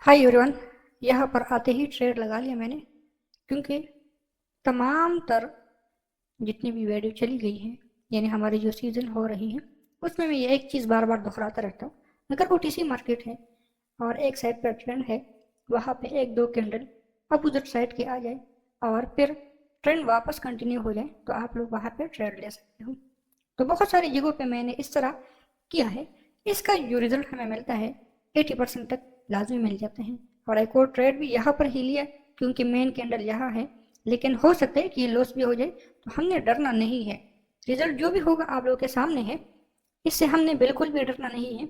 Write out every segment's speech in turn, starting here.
Hi everyone. यहाँ पर आते ही ट्रेड लगा लिया मैंने, क्योंकि तमाम तर जितनी भी वीडियो चली गई हैं, यानी हमारी जो सीजन हो रही है, उसमें मैं ये एक चीज़ बार बार दोहराता रहता हूँ। अगर ओटीसी मार्केट है और एक साइड पर ट्रेंड है, वहाँ पे एक दो कैंडल अब उधर साइड के आ जाए और फिर ट्रेंड वापस कंटिन्यू हो जाए, तो आप लोग वहाँ पे ट्रेड ले सकते हो। तो बहुत सारी जगहों पे मैंने इस तरह किया है। इसका जो रिजल्ट हमें मिलता है 80% तक लाजमी मिल जाते हैं। और एक और ट्रेड भी यहाँ पर ही लिया, क्योंकि मेन कैंडल यहाँ है, लेकिन हो सकता है कि ये लॉस भी हो जाए, तो हमने डरना नहीं है। रिजल्ट जो भी होगा आप लोगों के सामने है, इससे हमने बिल्कुल भी डरना नहीं है।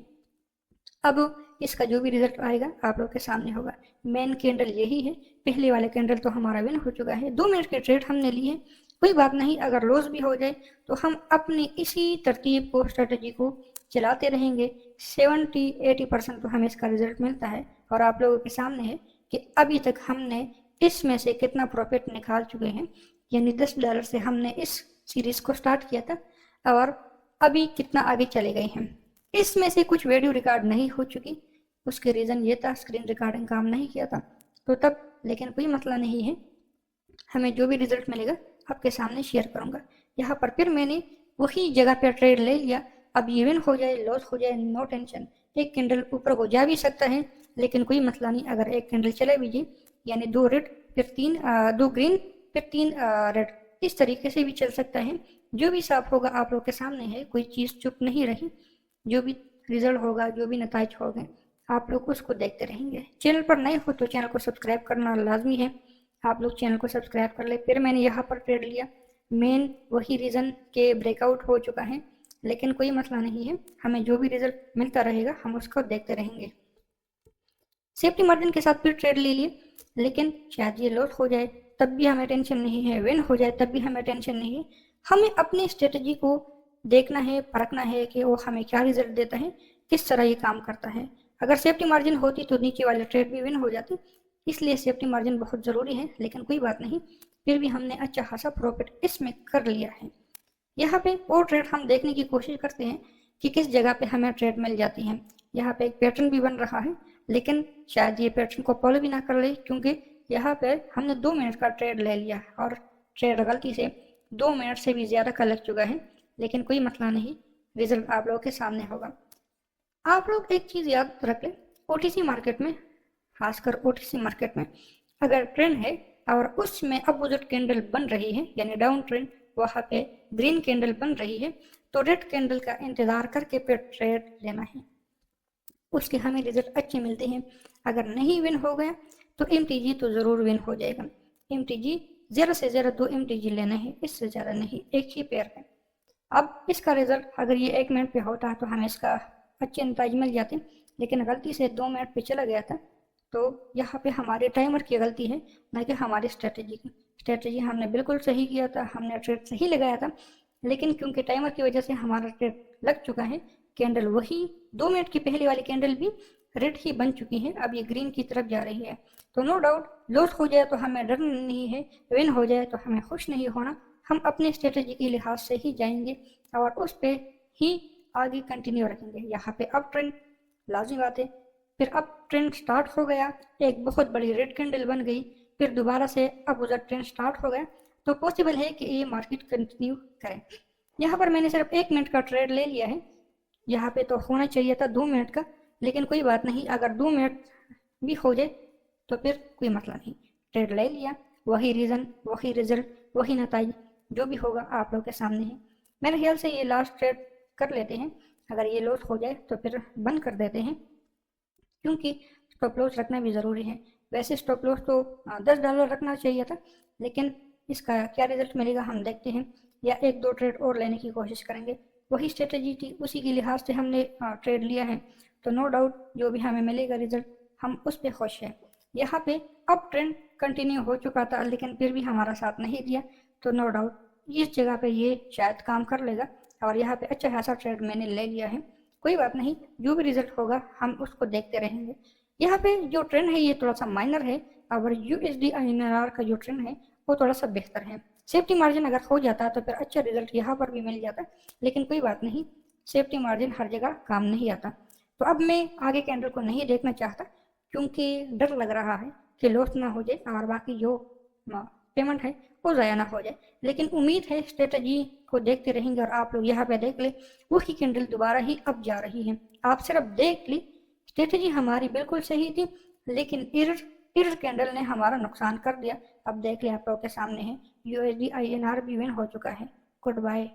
अब इसका जो भी रिजल्ट आएगा आप लोग के सामने होगा। मेन कैंडल यही है, पहले वाले कैंडल तो हमारा विन हो चुका है, 2 मिनट के ट्रेड हमने लिए हैं। कोई बात नहीं, अगर लॉस भी हो जाए तो हम अपनी इसी तरतीब को, स्ट्रेटजी को चलाते रहेंगे। 70-80% तो हमें इसका रिजल्ट मिलता है, और आप लोगों के सामने है कि अभी तक हमने इसमें से कितना प्रॉफिट निकाल चुके हैं। यानी $10 से हमने इस सीरीज को स्टार्ट किया था, और अभी कितना आगे चले गए हैं। इसमें से कुछ वीडियो रिकॉर्ड नहीं हो चुकी, उसके रीज़न ये था स्क्रीन रिकॉर्डिंग काम नहीं किया था, तो तब, लेकिन कोई मसला नहीं है, हमें जो भी रिजल्ट मिलेगा आपके सामने शेयर करूंगा। यहाँ पर फिर मैंने वही जगह पर ट्रेड ले लिया। अब ये विन हो जाए, लॉस हो जाए, नो टेंशन। एक कैंडल ऊपर को जा भी सकता है, लेकिन कोई मसला नहीं। अगर एक कैंडल चले भी जी, यानी 2 रेड फिर 3, 2 ग्रीन फिर 3 रेड, इस तरीके से भी चल सकता है। जो भी साफ होगा आप लोग के सामने है, कोई चीज़ चुप नहीं रही। जो भी रिजल्ट होगा, जो भी नतीजे होंगे, आप लोग उसको देखते रहेंगे। चैनल पर नए हो तो चैनल को सब्सक्राइब करना लाजमी है। आप लोग चैनल को सब्सक्राइब कर ले। फिर मैंने यहाँ पर ट्रेड लिया, मेन वही रीज़न के ब्रेकआउट हो चुका है, लेकिन कोई मसला नहीं है, हमें जो भी रिजल्ट मिलता रहेगा हम उसको देखते रहेंगे। सेफ्टी मार्जिन के साथ फिर ट्रेड ले लिए, लेकिन शायद ये लॉस हो जाए तब भी हमें टेंशन नहीं है, विन हो जाए तब भी हमें टेंशन नहीं है। हमें अपनी स्ट्रेटजी को देखना है, परखना है कि वो हमें क्या रिजल्ट देता है, किस तरह ये काम करता है। अगर सेफ्टी मार्जिन होती तो नीचे वाले ट्रेड भी विन हो जाती, इसलिए सेफ्टी मार्जिन बहुत ज़रूरी है। लेकिन कोई बात नहीं, फिर भी हमने अच्छा खासा प्रॉफिट इसमें कर लिया है। यहाँ पे वो ट्रेड हम देखने की कोशिश करते हैं कि किस जगह पे हमें ट्रेड मिल जाती है। यहाँ पे एक पैटर्न भी बन रहा है, लेकिन शायद ये पैटर्न को फॉलो भी ना कर ले, क्योंकि यहाँ पे हमने 2 मिनट का ट्रेड ले लिया और ट्रेड गलती से 2 मिनट से भी ज़्यादा का लग चुका है। लेकिन कोई मसला नहीं, रिजल्ट आप लोगों के सामने होगा। आप लोग एक चीज़ याद रख लें, ओटीसी मार्केट में, खासकर ओटीसी मार्केट में अगर ट्रेंड है और उसमें अपोजिट कैंडल बन रही है, यानी डाउन ट्रेंड, वहाँ पे ग्रीन कैंडल बन रही है, तो रेड कैंडल का इंतज़ार करके फिर ट्रेड लेना है। उसके हमें रिजल्ट अच्छे मिलते हैं। अगर नहीं विन हो गया तो एमटीजी तो ज़रूर विन हो जाएगा। एमटीजी ज़्यादा से ज़्यादा 2 एमटीजी लेना है, इससे ज़्यादा नहीं, एक ही पेयर में। अब इसका रिजल्ट अगर ये 1 मिनट पे होता है तो हमें इसका अच्छे नतीजे मिल जाते, लेकिन गलती से 2 मिनट पे चला गया था, तो यहाँ पे हमारे टाइमर की गलती है, ना कि हमारी स्ट्रेटजी की। स्ट्रेटजी हमने बिल्कुल सही किया था, हमने ट्रेड सही लगाया था, लेकिन क्योंकि टाइमर की वजह से हमारा ट्रेड लग चुका है। कैंडल वही 2 मिनट की पहले वाली कैंडल भी रेड ही बन चुकी है, अब ये ग्रीन की तरफ जा रही है। तो नो डाउट, लॉस हो जाए तो हमें डर नहीं है, विन हो जाए तो हमें खुश नहीं होना। हम अपने स्ट्रेटजी के लिहाज से ही जाएंगे और उस पर ही आगे कंटिन्यू रखेंगे। यहाँ पे अब ट्रेंड लाजमी बात है, फिर अब ट्रेंड स्टार्ट हो गया, एक बहुत बड़ी रेड कैंडल बन गई, फिर दोबारा से अब उधर ट्रेंड स्टार्ट हो गया, तो पॉसिबल है कि ये मार्केट कंटिन्यू करे। यहाँ पर मैंने सिर्फ 1 मिनट का ट्रेड ले लिया है, यहाँ पे तो होना चाहिए था 2 मिनट का, लेकिन कोई बात नहीं, अगर 2 मिनट भी हो जाए तो फिर कोई मसला नहीं, ट्रेड ले लिया, वही रीज़न, वही रिजल्ट, वही नतीजा, जो भी होगा आप लोग के सामने है। मेरे ख्याल से ये लास्ट ट्रेड कर लेते हैं, अगर ये लॉस हो जाए तो फिर बंद कर देते हैं, क्योंकि स्टॉप लॉस रखना भी ज़रूरी है। वैसे स्टॉप लॉस तो $10 रखना चाहिए था, लेकिन इसका क्या रिजल्ट मिलेगा हम देखते हैं, या 1-2 ट्रेड और लेने की कोशिश करेंगे। वही स्ट्रेटजी थी, उसी के लिहाज से हमने ट्रेड लिया है, तो नो डाउट जो भी हमें मिलेगा रिजल्ट, हम उस पर खुश हैं। यहाँ पे अब ट्रेंड कंटिन्यू हो चुका था, लेकिन फिर भी हमारा साथ नहीं दिया, तो नो डाउट इस जगह पे ये शायद काम कर लेगा, और यहाँ पे अच्छा खासा ट्रेड मैंने ले लिया है। कोई बात नहीं, जो भी रिजल्ट होगा हम उसको देखते रहेंगे। यहाँ पे जो ट्रेंड है ये थोड़ा सा माइनर है, और यूएसडी INR का जो ट्रेंड है वो थोड़ा सा बेहतर है। सेफ्टी मार्जिन अगर हो जाता तो फिर अच्छा रिजल्ट यहाँ पर भी मिल जाता, लेकिन कोई बात नहीं, सेफ्टी मार्जिन हर जगह काम नहीं आता। तो अब मैं आगे कैंडल को नहीं देखना चाहता, क्योंकि डर लग रहा है कि लॉस ना हो जाए और बाकी जो पेमेंट है वो ज़ाया ना हो जाए। लेकिन उम्मीद है स्ट्रेटजी को देखते रहेंगे। और आप लोग यहाँ पे देख ले, वही कैंडल दोबारा ही अब जा रही है। आप सिर्फ देख ली, स्ट्रेटजी हमारी बिल्कुल सही थी, लेकिन इरर कैंडल ने हमारा नुकसान कर दिया। अब देख ले, आप लोग के सामने है USD INR भी विन हो चुका है। Good bye.